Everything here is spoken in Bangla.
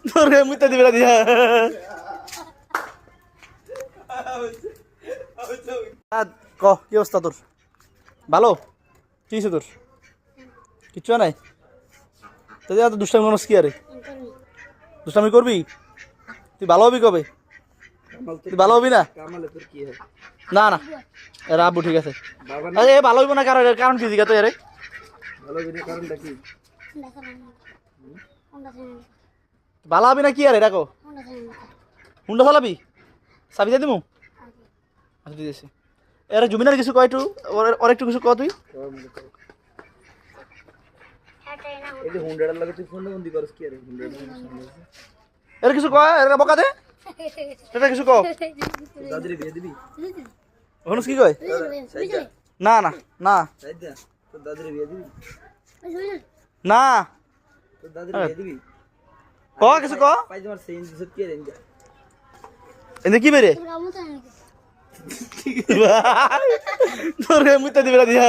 তোর মুইতে দিবে দিয়া ক কি অবস্থা তোর ভালো কি হয়েছে তোর কিচ্ছু নাই তুই এত দুষ্টামি মানুষ কি আরে দুষ্টামি করবি তুই ভালো হবি কবে তুই ভালো হবি না না না এরা আব্বু ঠিক আছে আরে এ ভালো হইব না কারণ কারণ কি জিজ্ঞাসা আরে ভালো হবি না কি আরে দেখো হুন্ডা চালাবি চাবি দিয়ে দিমু আচ্ছা দিয়েছি এরা জমিনার কিছু কয় একটু ওর একটু কিছু ক তুই এর কিছু কয় এরা বকা দে এটা কিছু কও হনুস কি কয় না না না না ক কিছু ক এনে কি বেরে তোর মুইতে দিবে দিয়া